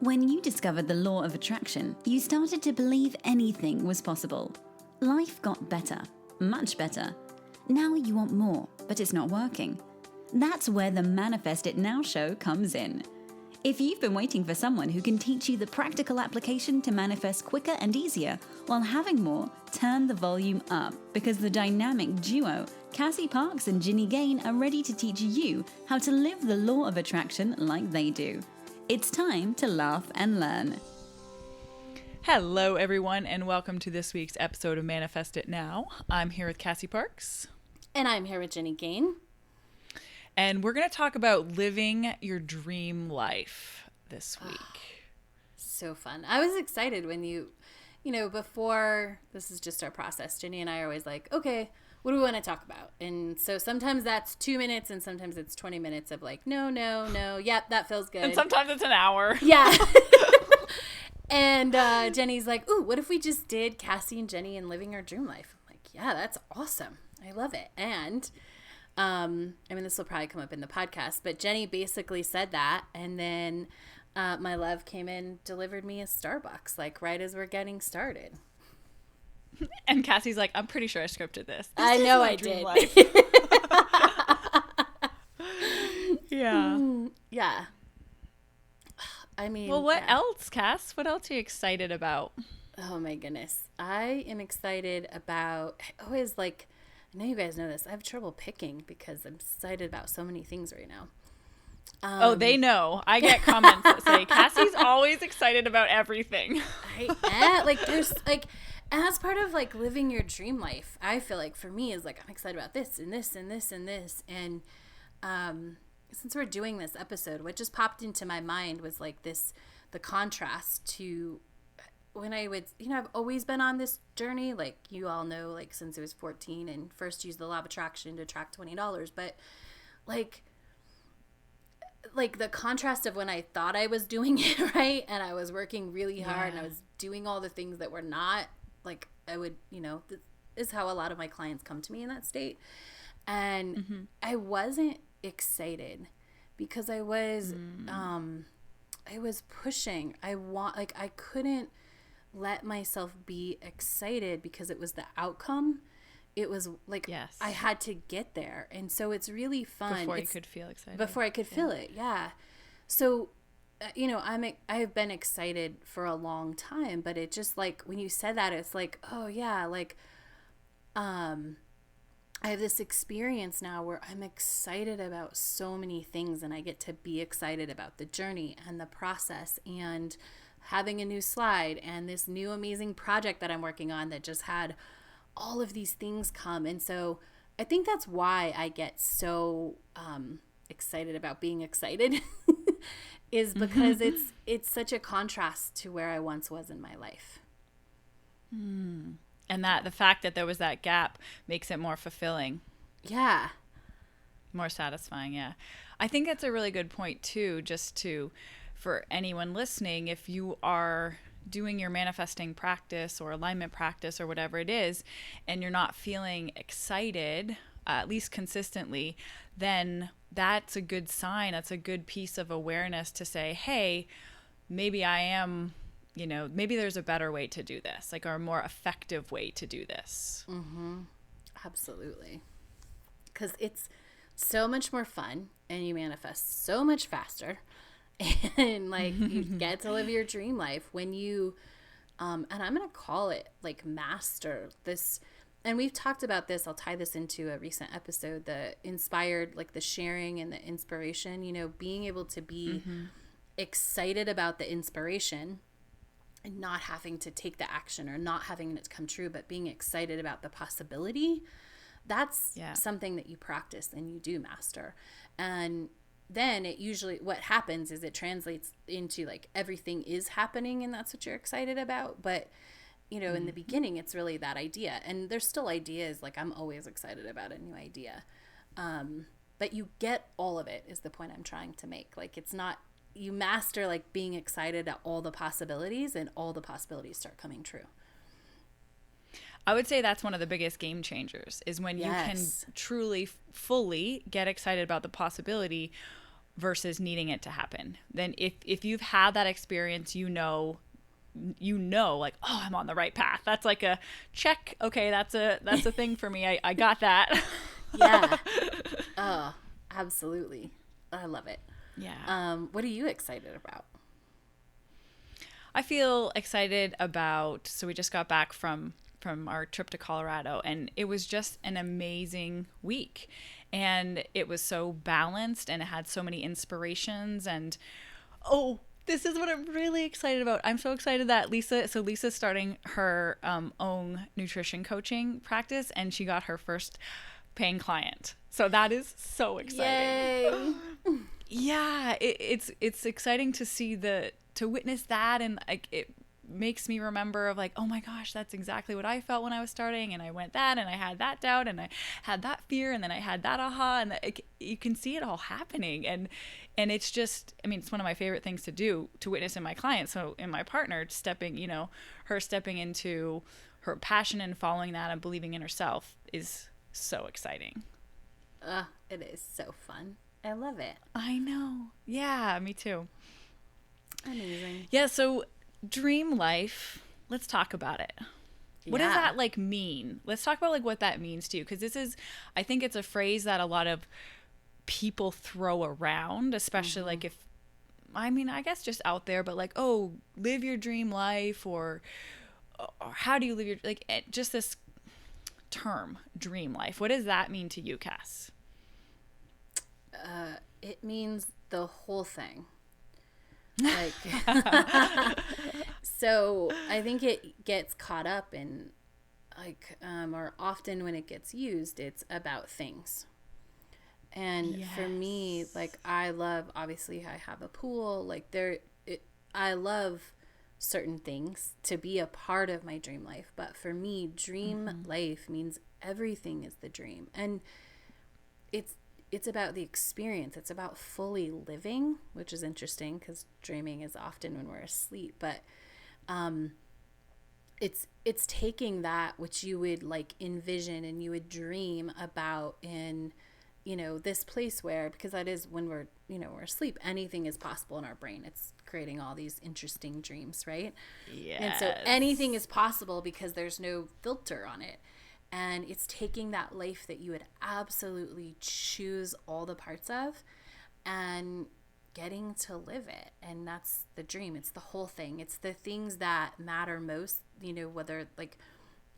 When you discovered the law of attraction, you started to believe anything was possible. Life got better, much better. Now you want more, but it's not working. That's where the Manifest It Now show comes in. If you've been waiting for someone who can teach you the practical application to manifest quicker and easier while having more, turn the volume up, because the dynamic duo, Cassie Parks and Ginny Gane, are ready to teach you how to live the law of attraction like they do. It's time to laugh and learn. Hello, everyone, and welcome to this week's episode of Manifest It Now. I'm here with Cassie Parks. And I'm here with Ginny Gane. And we're going to talk about living your dream life this week. So fun. I was excited when before, this is just our process. Ginny and I are always like, okay, what do we want to talk about? And so sometimes that's 2 minutes and sometimes it's 20 minutes of like, no. Yep, that feels good. And sometimes it's an hour. Yeah. And Jenny's like, ooh, what if we just did Cassie and Ginny and living our dream life? I'm like, yeah, that's awesome. I love it. And this will probably come up in the podcast, but Jenny basically said that. And then my love came in, delivered me a Starbucks, like right as we're getting started. And Cassie's like, I'm pretty sure I scripted this. I know I did. Yeah. Yeah. I mean, well, what else, Cass? What else are you excited about? Oh my goodness. I am excited about, I always like, I know you guys know this. I have trouble picking because I'm excited about so many things right now. They know. I get comments that say, Cassie's always excited about everything. I am. Like, there's, like, and that's part of, like, living your dream life. I feel like, for me, is, like, I'm excited about this and this and this and this. And since we're doing this episode, what just popped into my mind was, like, the contrast to when I would, I've always been on this journey, like you all know, like since I was 14 and first used the law of attraction to attract $20. But like the contrast of when I thought I was doing it right and I was working really hard and I was doing all the things that were not like I would, this is how a lot of my clients come to me in that state. And I wasn't excited because I was pushing. I couldn't let myself be excited because it was the outcome. It was like, yes, I had to get there. And so it's really fun. Before you could feel excited. Before I could feel it. Yeah. So, I have been excited for a long time, but it just like, when you said that, it's like, oh yeah, like, I have this experience now where I'm excited about so many things and I get to be excited about the journey and the process and having a new slide and this new amazing project that I'm working on that just had all of these things come. And so I think that's why I get so excited about being excited is because it's such a contrast to where I once was in my life. And that the fact that there was that gap makes it more fulfilling. Yeah. More satisfying, yeah. I think that's a really good point too, for anyone listening, if you are doing your manifesting practice or alignment practice or whatever it is, and you're not feeling excited, at least consistently, then that's a good sign. That's a good piece of awareness to say, hey, maybe I am, maybe there's a better way to do this, like, or a more effective way to do this. Mm-hmm. Absolutely. Because it's so much more fun and you manifest so much faster. And like you get to live your dream life when you and I'm gonna call it like master this. And we've talked about this. I'll tie this into a recent episode, the inspired, like the sharing and the inspiration, being able to be excited about the inspiration and not having to take the action or not having it come true, but being excited about the possibility. That's something that you practice and you do master. And then it usually, what happens is it translates into like everything is happening and that's what you're excited about. But, in the beginning, it's really that idea. And there's still ideas, like I'm always excited about a new idea. But you get all of it is the point I'm trying to make. Like it's not, you master like being excited at all the possibilities and all the possibilities start coming true. I would say that's one of the biggest game changers is when you can truly, fully get excited about the possibility versus needing it to happen. Then if you've had that experience, you know like, oh, I'm on the right path. That's like a check. Okay, that's a thing for me. I got that. Yeah. Oh, absolutely. I love it. Yeah. What are you excited about? I feel excited about, so we just got back from our trip to Colorado, and it was just an amazing week. And it was so balanced, and it had so many inspirations. And oh, this is what I'm really excited about. I'm so excited that Lisa's starting her own nutrition coaching practice, and she got her first paying client. So that is so exciting. Yay. Yeah, it's exciting to see to witness that, and like it makes me remember of like, oh my gosh, that's exactly what I felt when I was starting, and I went that, and I had that doubt, and I had that fear, and then I had that aha, and you can see it all happening, and it's just, I mean, it's one of my favorite things to do, to witness in my clients. So in my partner her stepping into her passion and following that and believing in herself is so exciting. It is so fun. I love it. I know. Yeah, me too. Amazing. Yeah, so dream life, let's talk about it. What does that like mean? Let's talk about like what that means to you, because I think it's a phrase that a lot of people throw around, especially like if, I mean, I guess just out there, but like, oh, live your dream life, or how do you live your, like, just this term, dream life. What does that mean to you, Cass? It means the whole thing. Like, so I think it gets caught up in like, or often when it gets used, it's about things. And for me, like, I love, obviously I have a pool, like I love certain things to be a part of my dream life. But for me, dream life means everything is the dream. And it's about the experience. It's about fully living, which is interesting because dreaming is often when we're asleep. But it's taking that which you would like envision and you would dream about in, this place where, because that is when we're asleep, anything is possible in our brain. It's creating all these interesting dreams, right? Yeah. And so anything is possible because there's no filter on it. And it's taking that life that you would absolutely choose all the parts of and getting to live it. And that's the dream. It's the whole thing. It's the things that matter most, whether like,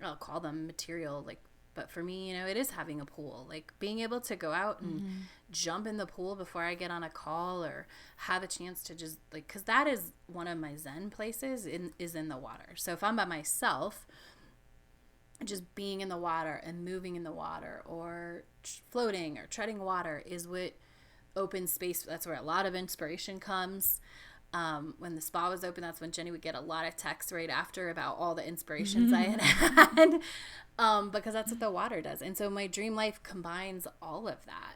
I'll call them material, like, but for me, it is having a pool, like being able to go out and jump in the pool before I get on a call, or have a chance to just like, cause that is one of my Zen places is in the water. So if I'm by myself, just being in the water and moving in the water, or floating or treading water is what opens space. That's where a lot of inspiration comes. When the spa was open, that's when Jenny would get a lot of texts right after about all the inspirations I had because that's what the water does. And so my dream life combines all of that,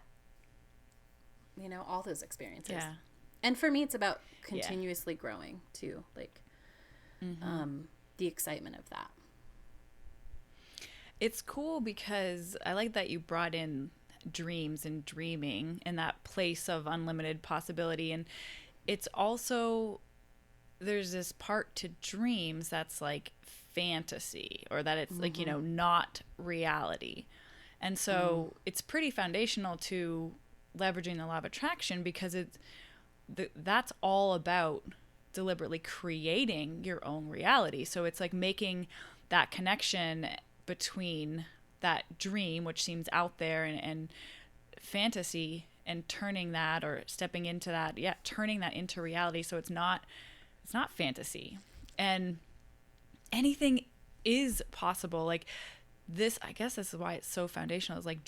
all those experiences. Yeah. And for me, it's about continuously growing too, like the excitement of that. It's cool because I like that you brought in dreams and dreaming and that place of unlimited possibility. And it's also, there's this part to dreams that's like fantasy, or that it's like, not reality. And so it's pretty foundational to leveraging the law of attraction, because that's all about deliberately creating your own reality. So it's like making that connection between that dream, which seems out there, and fantasy, and turning that, or stepping into that, turning that into reality. So it's not fantasy, and anything is possible. Like this, I guess this is why it's so foundational, is like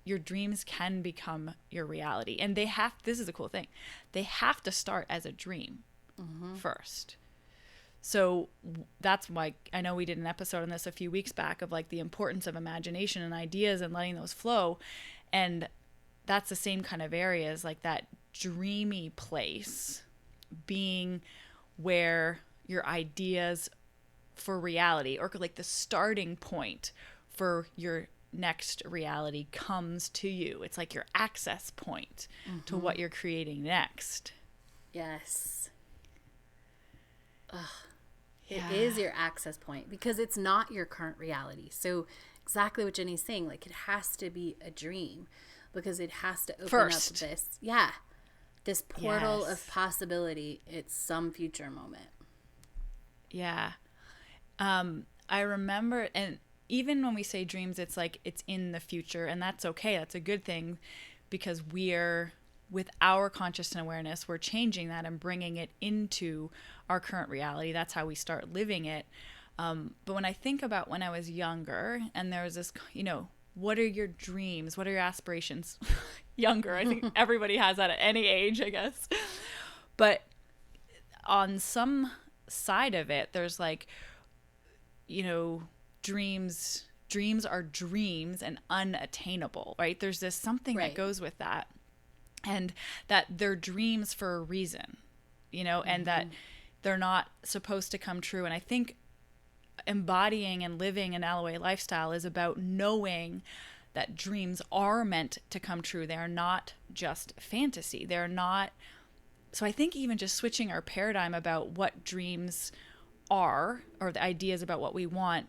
your dreams can become your reality. And this is a cool thing, they have to start as a dream first. So that's why I know we did an episode on this a few weeks back of like the importance of imagination and ideas and letting those flow. And that's the same kind of areas, like that dreamy place being where your ideas for reality, or like the starting point for your next reality comes to you. It's like your access point to what you're creating next. Yes. Ugh. It is your access point because it's not your current reality. So exactly what Jenny's saying, like it has to be a dream because it has to open up this portal of possibility. It's some future moment. Yeah. I remember, and even when we say dreams, it's like it's in the future, and that's okay. That's a good thing because we're, with our conscious and awareness, we're changing that and bringing it into our current reality. That's how we start living it. But when I think about when I was younger and there was this, what are your dreams? What are your aspirations? Younger. I think everybody has that at any age, I guess. But on some side of it, there's like, dreams are dreams and unattainable, right? There's this something that goes with that. And that they're dreams for a reason, and that they're not supposed to come true. And I think embodying and living an LOA lifestyle is about knowing that dreams are meant to come true. They are not just fantasy. They're not. So I think even just switching our paradigm about what dreams are, or the ideas about what we want,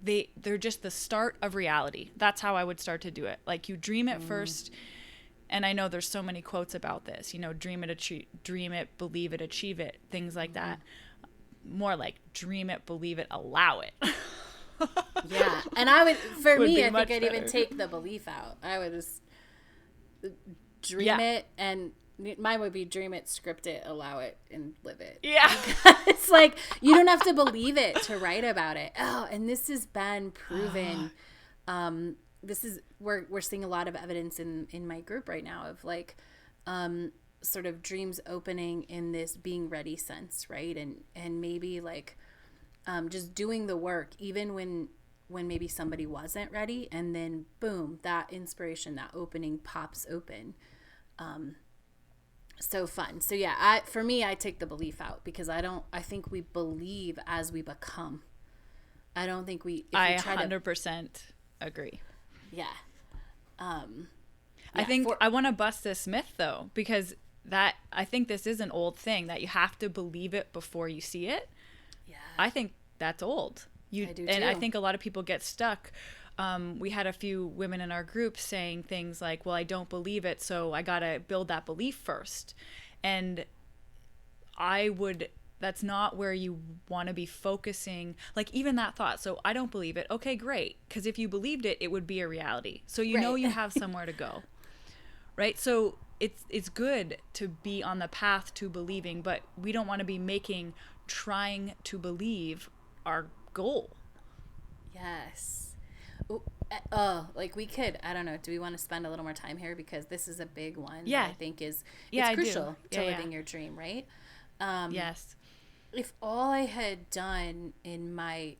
they're just the start of reality. That's how I would start to do it. Like you dream it first. And I know there's so many quotes about this, dream it, believe it, achieve it, things like that. More like dream it, believe it, allow it. Yeah. And I would think I'd better. even take the belief out. I would just dream it, and mine would be dream it, script it, allow it, and live it. Yeah. It's like, you don't have to believe it to write about it. Oh, and this has been proven. We're seeing a lot of evidence in my group right now of like sort of dreams opening in this being ready sense, right? And maybe like just doing the work even when maybe somebody wasn't ready, and then boom, that inspiration, that opening pops open. So fun. So yeah, for me, I take the belief out because I think we believe as we become. I don't think I 100% agree. Yeah. I think I want to bust this myth though, because I think this is an old thing that you have to believe it before you see it. Yeah. I think that's old. I do and too. I think a lot of people get stuck. We had a few women in our group saying things like, well, I don't believe it, so I got to build that belief first. And that's not where you want to be focusing. Like even that thought. So I don't believe it. Okay, great. Because if you believed it, it would be a reality. So you know you have somewhere to go. Right? So it's good to be on the path to believing, but we don't want to be making trying to believe our goal. Yes. Like we could, I don't know, do we want to spend a little more time here? Because this is a big one that I think it's crucial to living your dream, right? Yes. If all I had done in my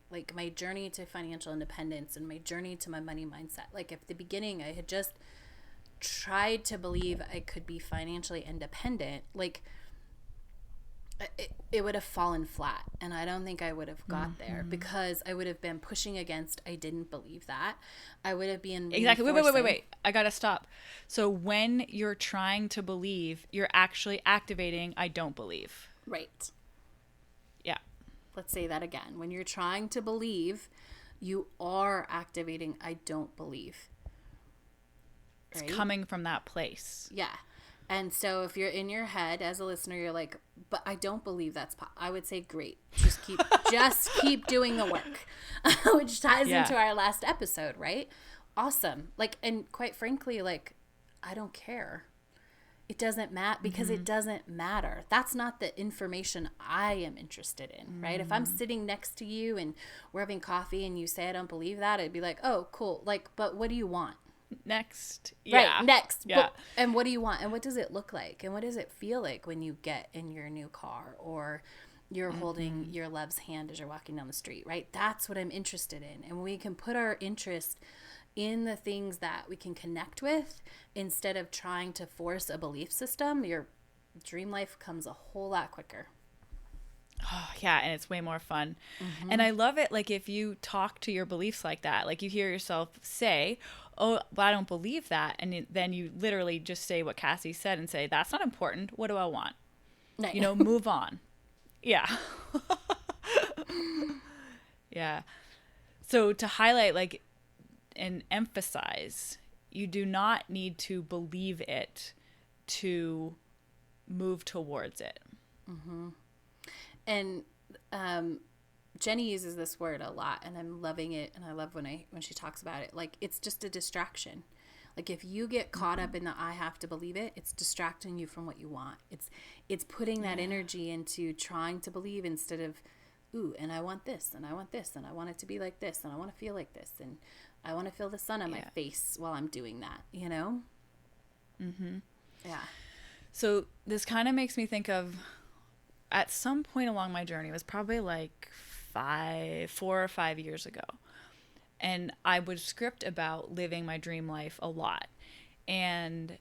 journey to financial independence and my journey to my money mindset, like if at the beginning I had just tried to believe I could be financially independent, like it would have fallen flat, and I don't think I would have got there because I would have been pushing against I didn't believe that. I would have been exactly wait, I gotta stop. So when you're trying to believe, you're actually activating I don't believe. Right. Yeah. Let's say that again. When you're trying to believe, you are activating I don't believe. Right? It's coming from that place. Yeah. And so if you're in your head as a listener, you're like, but I don't believe that's I would say, great. Just keep doing the work, which ties into our last episode, right? Awesome. Like, and quite frankly, like, I don't care. It doesn't matter because it doesn't matter. That's not the information I am interested in, right? If I'm sitting next to you and we're having coffee and you say, I don't believe that, I'd be like, oh, cool. Like, but what do you want? Next. Yeah. Right, next. Yeah. And what do you want? And what does it look like? And what does it feel like when you get in your new car or you're holding your love's hand as you're walking down the street, right? That's what I'm interested in. And we can put our interest in the things that we can connect with instead of trying to force a belief system. Your dream life comes a whole lot quicker. Yeah, and it's way more fun. And I love it, like, if you talk to your beliefs like that, like you hear yourself say, oh, but I don't believe that. And then you literally just say what Cassie said and say, that's not important. What do I want? Right. You know, move on. Yeah. Yeah. So to highlight, like, and emphasize, you do not need to believe it to move towards it. And Jenny uses this word a lot, and I'm loving it, and I love when she talks about it. Like, it's just a distraction. Like, if you get caught up in the I have to believe it, it's distracting you from what you want. It's putting that energy into trying to believe instead of, ooh, and I want this, and I want this, and I want it to be like this, and I want to feel like this, and I want to feel the sun on my face while I'm doing that, you know? Yeah. So this kind of makes me think of, at some point along my journey, it was probably like 4 or 5 years ago. And I would script about living my dream life a lot. And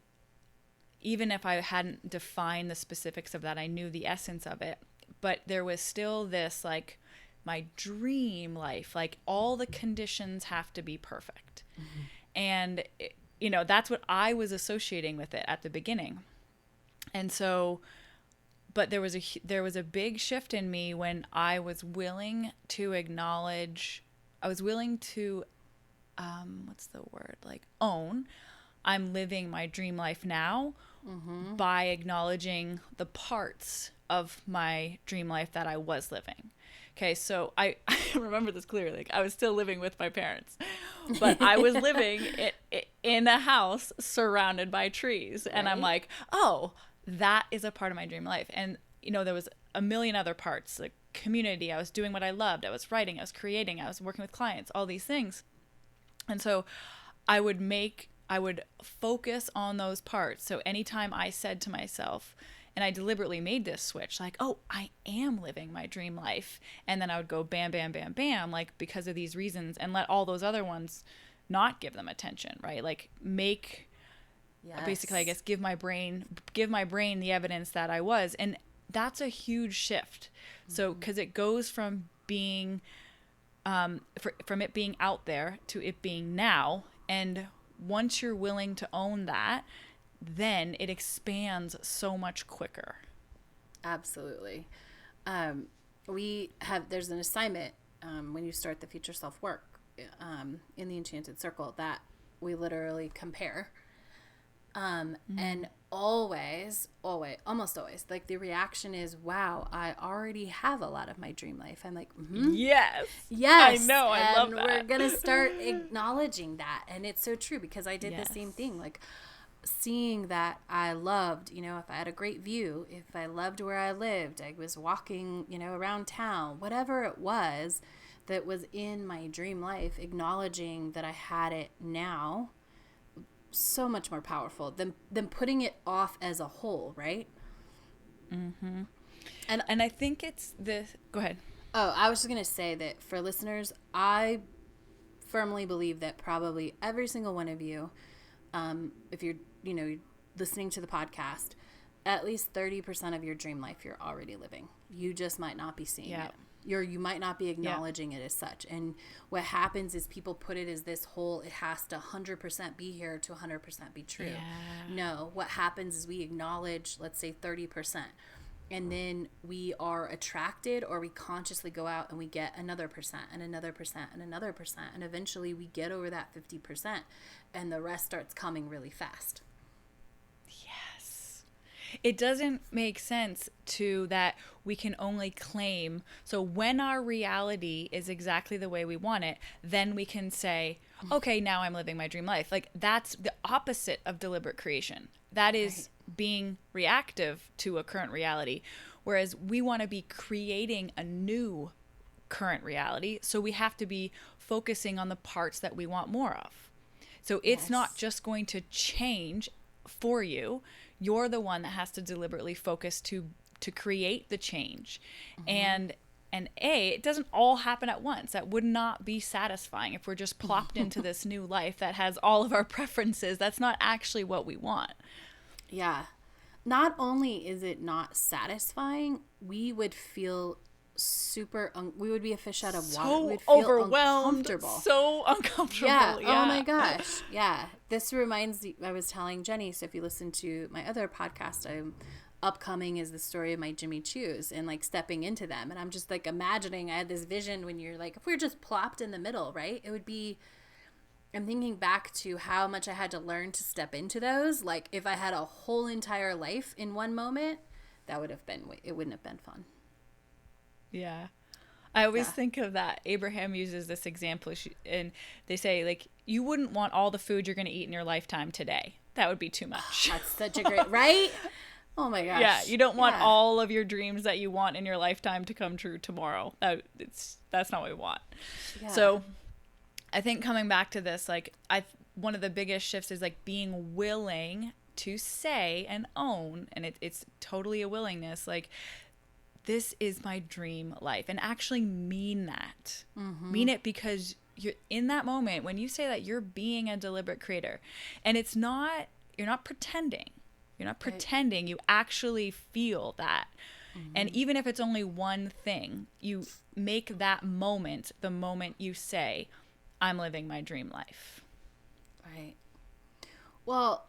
even if I hadn't defined the specifics of that, I knew the essence of it. But there was still this, like, my dream life, like, all the conditions have to be perfect. And, you know, that's what I was associating with it at the beginning. And so, but there was a big shift in me when I was willing to acknowledge, I was willing to, what's the word? Like, own, I'm living my dream life now by acknowledging the parts of my dream life that I was living. Okay, so I remember this clearly. Like, I was still living with my parents, but I was living in a house surrounded by trees. And I'm like, oh, that is a part of my dream life. And, you know, there was a million other parts, like community. I was doing what I loved. I was writing, I was creating, I was working with clients, all these things. And so I would focus on those parts. So anytime I said to myself, and I deliberately made this switch, like, oh, I am living my dream life. And then I would go bam, bam, bam, bam, like, because of these reasons, and let all those other ones not give them attention, right? Like, basically, I guess, give my brain the evidence that I was. And that's a huge shift. So, because it goes from being, from it being out there to it being now. And once you're willing to own that, then it expands so much quicker. Absolutely. There's an assignment when you start the Future Self work in the Enchanted Circle that we literally compare. And almost always, like, the reaction is, wow, I already have a lot of my dream life. I'm like, yes, I know, I love that. And we're gonna start acknowledging that. And it's so true, because I did the same thing, like, seeing that I loved, you know, if I had a great view, if I loved where I lived, I was walking, you know, around town, whatever it was that was in my dream life, acknowledging that I had it now, so much more powerful than putting it off as a whole, right? And I think it's this. Go ahead. Oh, I was just gonna say that for listeners, I firmly believe that probably every single one of you, if you're, you know, listening to the podcast, at least 30% of your dream life you're already living. You just might not be seeing it. You might not be acknowledging it as such. And what happens is people put it as this whole, it has to 100% be here to 100% be true. No, what happens is we acknowledge, let's say 30%, and then we are attracted, or we consciously go out and we get another percent and another percent and another percent, and eventually we get over that 50%, and the rest starts coming really fast. It doesn't make sense to that we can only claim. So when our reality is exactly the way we want it, then we can say, okay, now I'm living my dream life. Like, that's the opposite of deliberate creation. That is being reactive to a current reality. Whereas we want to be creating a new current reality. So we have to be focusing on the parts that we want more of. So it's not just going to change for you. You're the one that has to deliberately focus to create the change. And it doesn't all happen at once. That would not be satisfying if we're just plopped into this new life that has all of our preferences. That's not actually what we want. Yeah. Not only is it not satisfying, we would feel we would be a fish out of water. So We would feel overwhelmed, uncomfortable. so uncomfortable. Yeah. Yeah. Oh my gosh. Yeah. This reminds me, I was telling Jenny, so if you listen to my other podcast, upcoming is the story of my Jimmy Choos and like stepping into them. And I'm just like imagining, I had this vision when you're like, if we were just plopped in the middle, right? It would be, I'm thinking back to how much I had to learn to step into those. Like if I had a whole entire life in one moment, that would have been, it wouldn't have been fun. Yeah. I always think of that. Abraham uses this example, and they say, like, you wouldn't want all the food you're going to eat in your lifetime today. That would be too much. That's such a great, right? Oh my gosh. Yeah, you don't want all of your dreams that you want in your lifetime to come true tomorrow. That's not what we want. Yeah. So I think coming back to this, like, one of the biggest shifts is like being willing to say and own, and it's totally a willingness, like, this is my dream life, and actually mean that. Mm-hmm. Mean it, because you're in that moment when you say that, you're being a deliberate creator, and you're not pretending. You're not pretending. You actually feel that. Mm-hmm. And even if it's only one thing, you make that moment the moment you say, I'm living my dream life. Right. Well,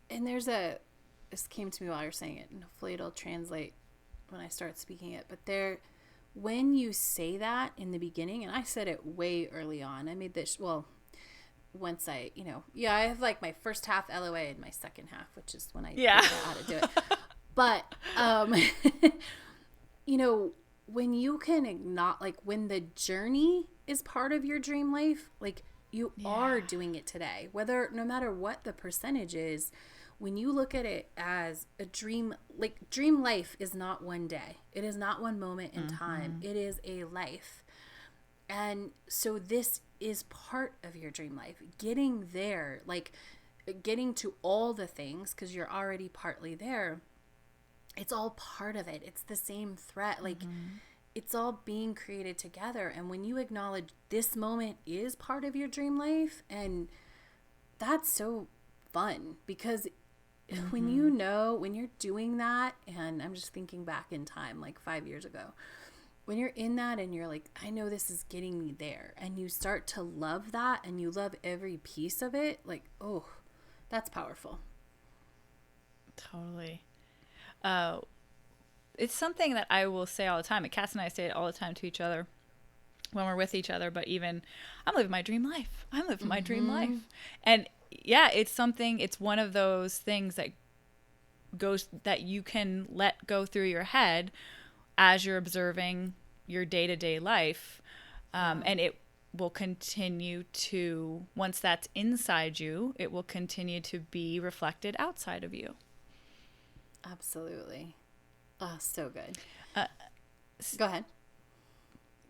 and this came to me while you're saying it, and hopefully it'll translate when I start speaking it, but when you say that in the beginning, and I said it way early on, I made this, once I have like my first half LOA and my second half, which is when I figured out how to do it. But, when you can acknowledge, like when the journey is part of your dream life, like you are doing it today, no matter what the percentage is. When you look at it as a dream, like dream life is not one day. It is not one moment in time. It is a life. And so this is part of your dream life. Getting there, like getting to all the things, because you're already partly there. It's all part of it. It's the same thread. Like it's all being created together. And when you acknowledge this moment is part of your dream life, and that's so fun, because when you're doing that, and I'm just thinking back in time, like 5 years ago, when you're in that and you're like, I know this is getting me there, and you start to love that and you love every piece of it, like, oh, that's powerful. Totally. It's something that I will say all the time, and Cass and I say it all the time to each other when we're with each other, but even, I'm living my dream life. I'm living my dream life. And yeah, it's one of those things that you can let go through your head as you're observing your day-to-day life. And it will continue to, once that's inside you, it will continue to be reflected outside of you. Absolutely. Oh, so good. Go ahead.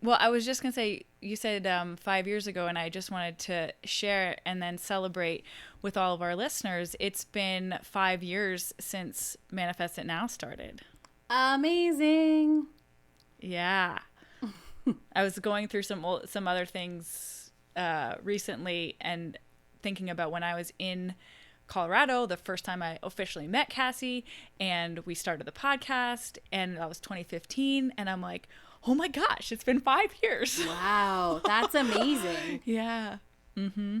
Well, I was just going to say, you said 5 years ago, and I just wanted to share and then celebrate with all of our listeners. It's been 5 years since Manifest It Now started. Amazing. Yeah. I was going through some other things recently, and thinking about when I was in Colorado, the first time I officially met Cassie, and we started the podcast, and that was 2015, and I'm like, oh my gosh, it's been 5 years. Wow, that's amazing. Yeah. Mm-hmm.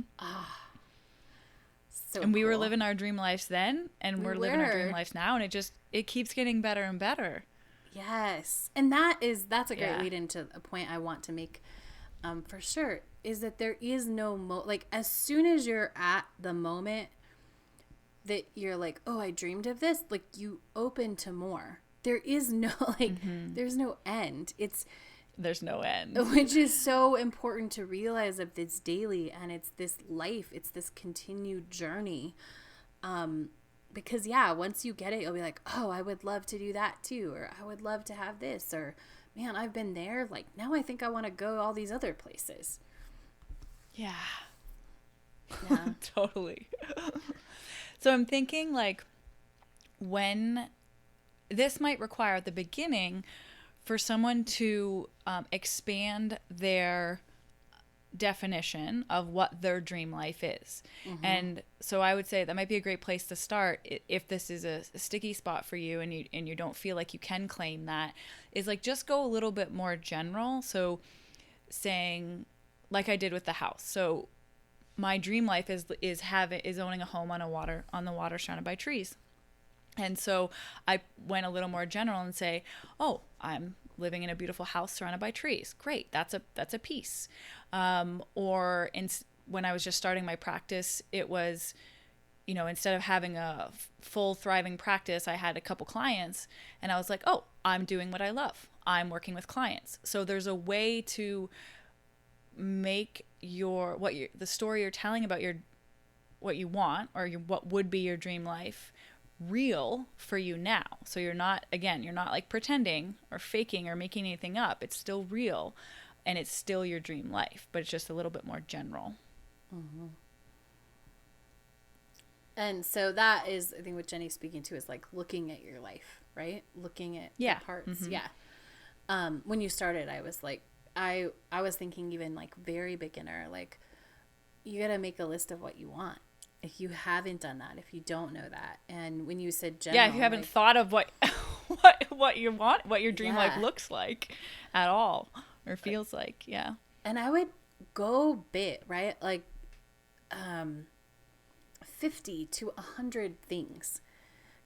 So and we were living our dream lives then, and we're living our dream lives now, and it keeps getting better and better. Yes. And that's a great lead into a point I want to make for sure, is that there is no like, as soon as you're at the moment that you're like, oh, I dreamed of this, like you open to more. There is no there's no end. There's no end. Which is so important to realize of this daily, and it's this life, it's this continued journey. Because once you get it, you'll be like, oh, I would love to do that too, or I would love to have this, or man, I've been there. Like now I think I want to go all these other places. Yeah. Totally. So I'm thinking, like, when this might require at the beginning for someone to expand their definition of what their dream life is. And so I would say that might be a great place to start if this is a sticky spot for you and you don't feel like you can claim that, is like just go a little bit more general. So saying, like I did with the house. So my dream life is owning a home on the water surrounded by trees. And so I went a little more general and say, oh, I'm living in a beautiful house surrounded by trees. Great. That's a piece. When I was just starting my practice, it was, instead of having a full thriving practice, I had a couple clients and I was like, oh, I'm doing what I love. I'm working with clients. So there's a way to make the story you're telling about what you want or what would be your dream life real for you now. So you're not like pretending or faking or making anything up. It's still real and it's still your dream life, but it's just a little bit more general. Mm-hmm. And so that is, I think what Jenny's speaking to is like looking at your life, right? Looking at the parts. Mm-hmm. Yeah. When you started, I was like, I was thinking even like very beginner, like you got to make a list of what you want. If you haven't done that, if you don't know that, and when you said general, if you haven't thought of what you want, what your dream life looks like at all or feels like, And I would go bit, right? Like 50 to 100 things,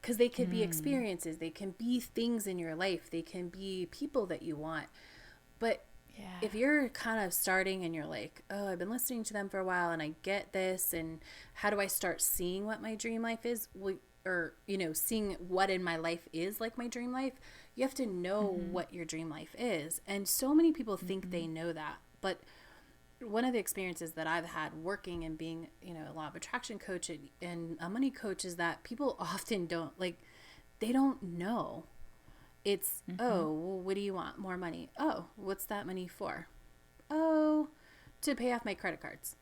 because they could be experiences, they can be things in your life, they can be people that you want, but if you're kind of starting and you're like, oh, I've been listening to them for a while and I get this, and how do I start seeing what my dream life is? Or, seeing what in my life is like my dream life, you have to know what your dream life is. And so many people think they know that. But one of the experiences that I've had working and being, a law of attraction coach and a money coach is that people often don't, they don't know. It's, oh, well, what do you want? More money. Oh, what's that money for? Oh, to pay off my credit cards.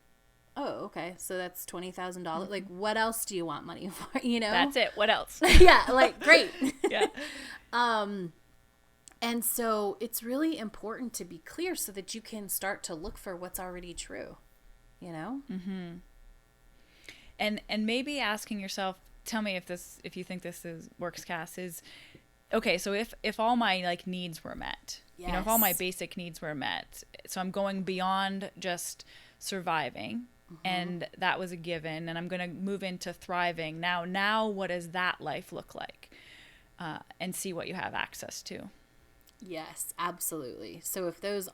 Oh, okay. So that's $20,000. Like, what else do you want money for? That's it. What else? Yeah. Great. Yeah. And so it's really important to be clear so that you can start to look for what's already true, Mm-hmm. And maybe asking yourself, tell me if you think this works, Cass, is, okay, so if all my needs were met, if all my basic needs were met, so I'm going beyond just surviving, and that was a given, and I'm going to move into thriving. Now what does that life look like? And see what you have access to. Yes, absolutely. So if those,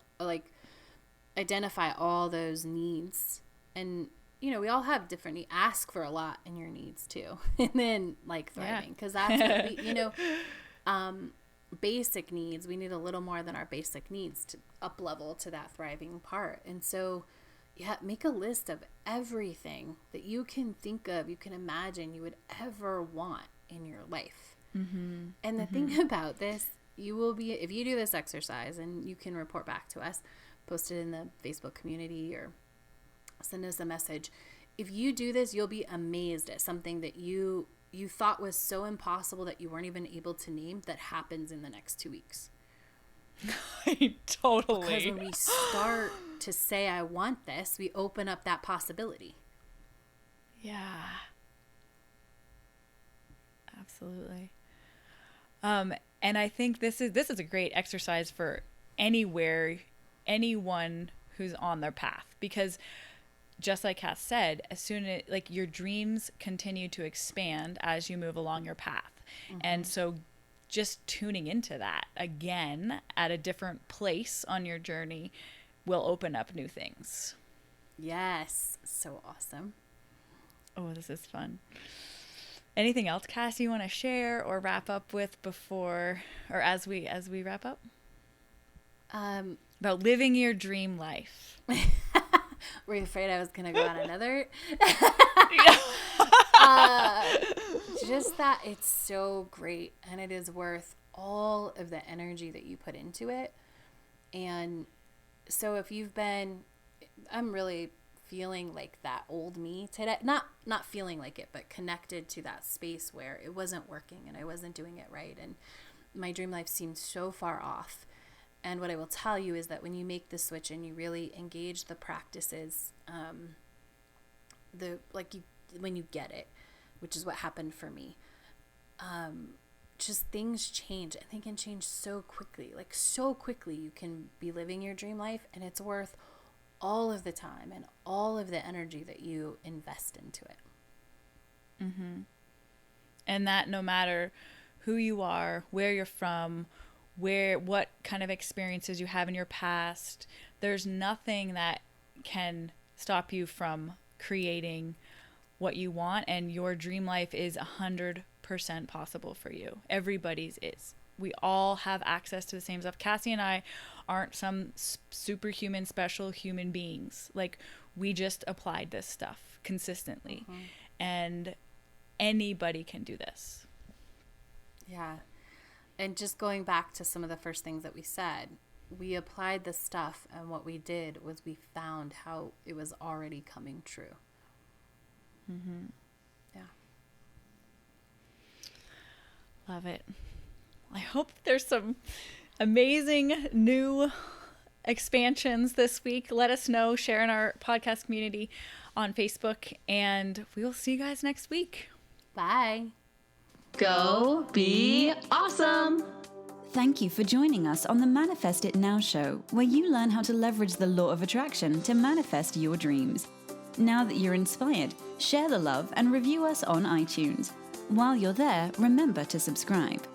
identify all those needs, and, we all have different needs. Ask for a lot in your needs too. And then thriving, because that's what we, basic needs, we need a little more than our basic needs to up level to that thriving part. And so make a list of everything that you can think of, you can imagine you would ever want in your life. And the thing about this, you will be, if you do this exercise, and you can report back to us, post it in the Facebook community or send us a message. If you do this, you'll be amazed at something that you thought was so impossible that you weren't even able to name that happens in the next 2 weeks. Totally. Because when we start to say, I want this, we open up that possibility. Yeah. Absolutely. And I think this is a great exercise for anyone who's on their path, because just like Cass said, as soon as your dreams continue to expand as you move along your path. And so just tuning into that again at a different place on your journey will open up new things. Yes. So awesome. Oh, this is fun. Anything else, Cassie, you want to share or wrap up with before, or as we wrap up? About living your dream life. Were you afraid I was going to go on another? Just that it's so great, and it is worth all of the energy that you put into it. And so if you've been, I'm really feeling like that old me today, not feeling like it, but connected to that space where it wasn't working and I wasn't doing it right, and my dream life seemed so far off. And what I will tell you is that when you make the switch and you really engage the practices, when you get it, which is what happened for me, just things change, and they can change so quickly. Like so quickly, you can be living your dream life, and it's worth all of the time and all of the energy that you invest into it. Mm-hmm. And that no matter who you are, where you're from, what kind of experiences you have in your past, there's nothing that can stop you from creating what you want, and your dream life is 100% possible for you. Everybody's is. We all have access to the same stuff. Cassie and I aren't some superhuman special human beings. Like, we just applied this stuff consistently. Mm-hmm. And anybody can do this. Yeah. And just going back to some of the first things that we said, we applied the stuff, and what we did was we found how it was already coming true. Mm-hmm. Yeah. Love it. I hope there's some amazing new expansions this week. Let us know. Share in our podcast community on Facebook, and we will see you guys next week. Bye. Go be awesome. Thank you for joining us on the Manifest It Now show, where you learn how to leverage the law of attraction to manifest your dreams. Now that you're inspired, share the love and review us on iTunes. While you're there, remember to subscribe.